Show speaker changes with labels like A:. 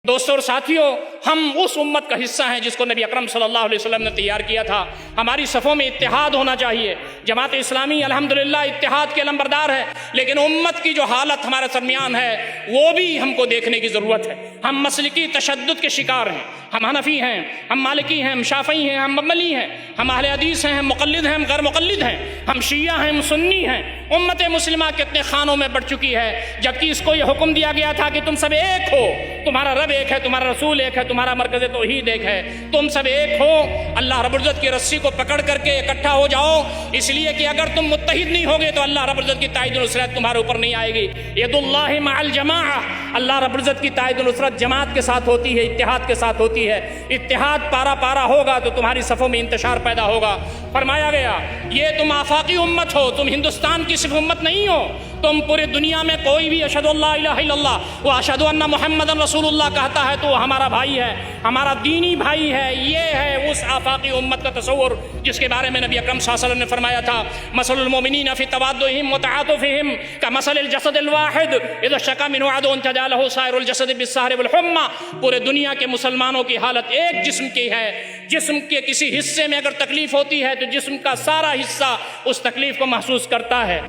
A: دوستوں اور ساتھیوں، ہم اس امت کا حصہ ہیں جس کو نبی اکرم صلی اللہ علیہ وسلم نے تیار کیا تھا۔ ہماری صفوں میں اتحاد ہونا چاہیے۔ جماعت اسلامی الحمدللہ اتحاد کے علمبردار ہے، لیکن امت کی جو حالت ہمارے درمیان ہے وہ بھی ہم کو دیکھنے کی ضرورت ہے۔ ہم مسلکی تشدد کے شکار ہیں۔ ہم حنفی ہیں، ہم مالکی ہیں، ہم شافعی ہیں، ہم مبلی ہیں، ہم اہل حدیث ہیں، ہم مقلد ہیں، ہم غیر مقلد ہیں، ہم شیعہ ہیں، ہم سنی ہیں۔ امت مسلمہ کتنے خانوں میں بڑھ چکی ہے، جبکہ اس کو یہ حکم دیا گیا تھا کہ تم سب ایک ہو، تمہارا رب ایک ہے، تمہارا رسول ایک ہے، تمہارا مرکز توحید ایک ہے، تم سب ایک ہو۔ اللہ رب العزت کی رسی کو پکڑ کر کے اکٹھا ہو جاؤ، اس لیے کہ اگر تم متحد نہیں ہوگے تو اللہ رب العزت کی تائید و نصرت تمہارے اوپر نہیں آئے گی۔ ید اللہ مع الجماعہ، اللہ رب العزت کی تائید و نصرت جماعت کے ساتھ ہوتی ہے، اتحاد کے ساتھ ہوتی ہے۔ اتحاد پارا پارا ہوگا تو تمہاری صفوں میں انتشار پیدا ہوگا۔ فرمایا گیا یہ تم آفاقی امت ہو، تم ہندوستان کی صرف امت نہیں ہو، تم پورے دنیا میں کوئی بھی اشہد اللہ الہ الا اللہ و اشہد ان محمد رسول اللہ کہتا ہے تو وہ ہمارا بھائی ہے، ہمارا دینی بھائی ہے۔ یہ ہے اس آفاقی امت کا تصور جس کے بارے میں نبی اکرم صلی اللہ علیہ وسلم نے فرمایا تھا، مثل المؤمنین فی توادہم وتعاطفہم کمثل الجسد الواحد اذا اشتکى منہ عضو تداعی له سائر الجسد بالسہر والحمى۔ پورے دنیا کے مسلمانوں کی حالت ایک جسم کی ہے، جسم کے کسی حصے میں اگر تکلیف ہوتی ہے تو جسم کا سارا حصہ اس تکلیف کو محسوس کرتا ہے۔